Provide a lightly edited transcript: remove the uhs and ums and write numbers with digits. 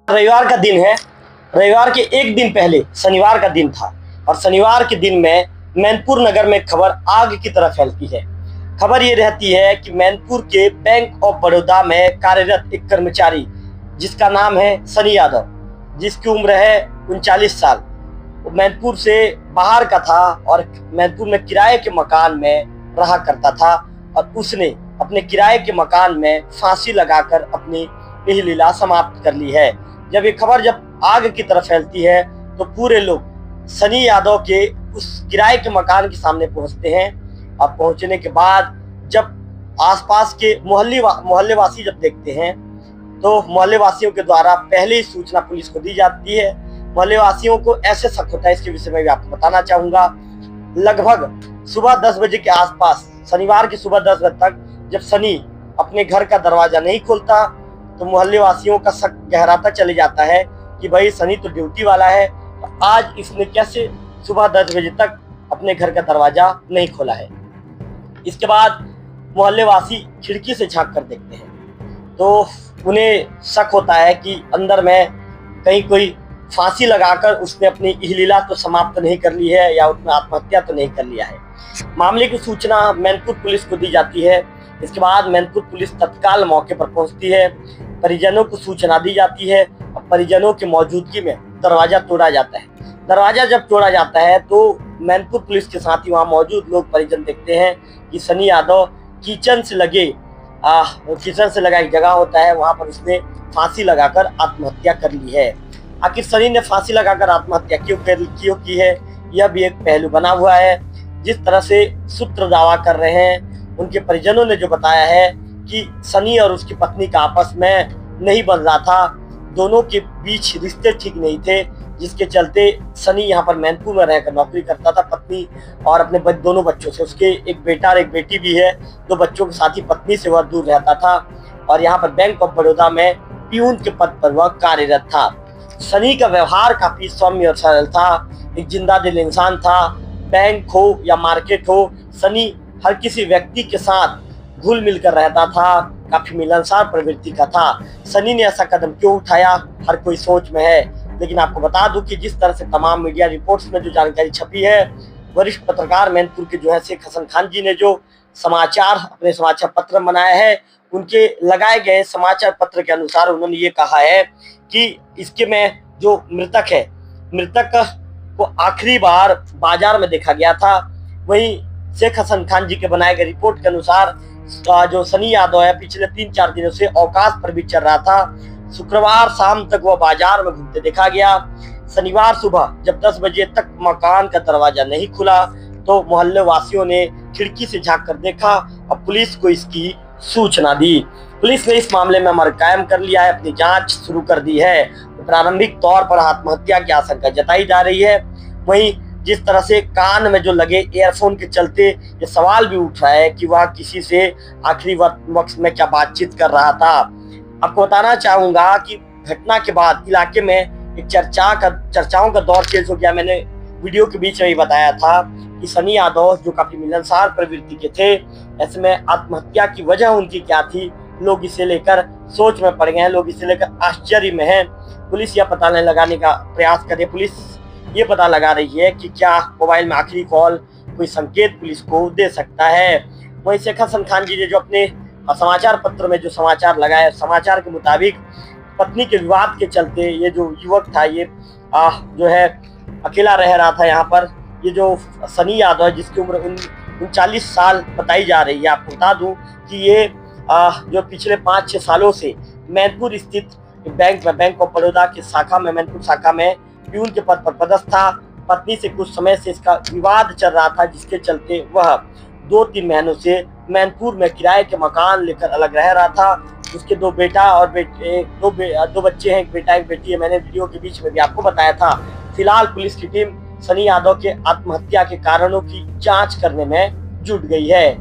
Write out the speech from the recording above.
रविवार का दिन है। रविवार के एक दिन पहले शनिवार का दिन था और शनिवार के दिन में मैनपुर नगर में खबर आग की तरह फैलती है। खबर ये रहती है कि मैनपुर के बैंक ऑफ बड़ौदा में कार्यरत एक कर्मचारी जिसका नाम है सनी यादव, जिसकी उम्र है 39 साल, वो मैनपुर से बाहर का था और मैनपुर में किराए के मकान में रहा करता था और उसने अपने किराए के मकान में फांसी लगाकर अपनी यही लीला समाप्त कर ली है। जब ये खबर जब आग की तरफ फैलती है तो पूरे लोग सनी यादव के उस किराए के मकान के सामने पहुंचते हैं और पहुंचने के बाद जब आसपास के मोहल्लेवासी जब देखते हैं तो मोहल्लेवासियों के द्वारा पहले ही सूचना पुलिस को दी जाती है। मोहल्लेवासियों को ऐसे शक होता है, इसके विषय में भी आपको बताना चाहूंगा। लगभग सुबह 10 बजे के आसपास, शनिवार की सुबह 10 बजे तक जब सनी अपने घर का दरवाजा नहीं खोलता तो मोहल्ले वासियों का शक गहराता चले जाता है कि भाई सनी तो ड्यूटी वाला है, तो आज इसने कैसे सुबह 10 बजे तक अपने घर का दरवाजा नहीं खोला है। इसके बाद मोहल्ले वासी खिड़की से झांक कर देखते हैं तो उन्हें शक होता है कि अंदर में कहीं कोई फांसी लगाकर उसने अपनी लीला तो समाप्त नहीं कर ली है या उसने आत्महत्या तो नहीं कर लिया है। मामले की सूचना मैनपुर पुलिस को दी जाती है। इसके बाद मैनपुर पुलिस तत्काल मौके पर पहुंचती है, परिजनों को सूचना दी जाती है और परिजनों की मौजूदगी में दरवाजा तोड़ा जाता है। दरवाजा जब तोड़ा जाता है तो मैनपुर पुलिस के साथ ही वहां मौजूद लोग परिजन देखते हैं कि सनी यादव किचन से लगा एक जगह होता है, वहां पर उसने फांसी लगाकर आत्महत्या कर ली है। आखिर सनी ने फांसी लगाकर आत्महत्या क्यों की है, यह भी एक पहलू बना हुआ है। जिस तरह से सूत्र दावा कर रहे हैं, उनके परिजनों ने जो बताया है कि सनी और उसकी पत्नी का आपस में नहीं बन रहा था, दोनों के बीच रिश्ते ठीक नहीं थे, जिसके चलते सनी यहाँ पर मैनपुर में रहकर नौकरी करता था पत्नी और अपने दोनों बच्चों से। उसके एक बेटा और एक बेटी भी है। 2 बच्चों के साथ ही पत्नी से वह दूर रहता था और यहाँ पर बैंक ऑफ बड़ौदा में प्यून के पद पर वह कार्यरत था। सनी का व्यवहार काफी सौम्य और सरल था, एक जिंदा दिल इंसान था। बैंक हो या मार्केट हो, सनी हर किसी व्यक्ति के साथ घुल मिलकर रहता था, काफी मिलनसार प्रवृत्ति का था। सनी ने ऐसा कदम क्यों उठाया, हर कोई सोच में है, लेकिन आपको बता दूं कि जिस तरह से तमाम मीडिया रिपोर्ट्स में जो जानकारी छपी है, वरिष्ठ पत्रकार मैनपुर के जो है शेख हसन खान जी ने जो अपने समाचार पत्र बनाया है, उनके लगाए गए समाचार पत्र के अनुसार उन्होंने ये कहा है कि इसके में जो मृतक को आखिरी बार बाजार में देखा गया था। वहीं शेख हसन खान जी के बनाए गए रिपोर्ट के अनुसार जो सनी यादव है पिछले 3-4 दिनों से अवकाश पर भी चल रहा था। शुक्रवार शाम तक वह बाजार में घूमते देखा गया। शनिवार सुबह जब 10 बजे तक मकान का दरवाजा नहीं खुला तो मोहल्ले वासियों ने खिड़की से झांक कर देखा और पुलिस को इसकी सूचना दी। पुलिस ने इस मामले में अमर कायम कर लिया है, अपनी जांच शुरू कर दी है। प्रारंभिक तौर पर आत्महत्या की आशंका जताई जा रही है। वहीं जिस तरह से कान में जो लगे ईयरफोन के चलते ये सवाल भी उठ रहा है कि वह किसी से आखिरी वक्त में क्या बातचीत कर रहा था। आपको बताना चाहूंगा कि घटना के बाद इलाके में एक चर्चाओं का दौर तेज हो गया। मैंने वीडियो के बीच में ही बताया था कि सनी यादव जो काफी मिलनसार प्रवृत्ति के थे, ऐसे में आत्महत्या की वजह उनकी क्या थी, लोग इसे लेकर सोच में पड़ गए हैं, लोग इसे लेकर आश्चर्य में हैं। पुलिस यह पता लगाने का प्रयास करे, पुलिस ये पता लगा रही है कि क्या मोबाइल में आखिरी कॉल कोई संकेत पुलिस को दे सकता है। वहीं शेख हसन खान जी ने जो अपने समाचार पत्र में जो समाचार लगाए, समाचार के मुताबिक पत्नी के विवाद के चलते ये जो युवक था, ये जो है अकेला रह रहा था यहाँ पर। ये जो सनी यादव है जिसकी उम्र 39 साल बताई जा रही है। आपको बता दूं कि ये जो पिछले 5-6 सालों से मैनपुर स्थित बैंक ऑफ बड़ौदा की मैनपुर शाखा में प्यून के पद पर पदस्थ था। पत्नी से कुछ समय से इसका विवाद चल रहा था, जिसके चलते वह 2-3 महीनों से मैनपुर में किराए के मकान लेकर अलग रह रहा था। उसके 2 बच्चे हैं, एक बेटा एक बेटी है। मैंने वीडियो के बीच में भी आपको बताया था। फिलहाल पुलिस की टीम सनी यादव के आत्महत्या के कारणों की जांच करने में जुट गई है।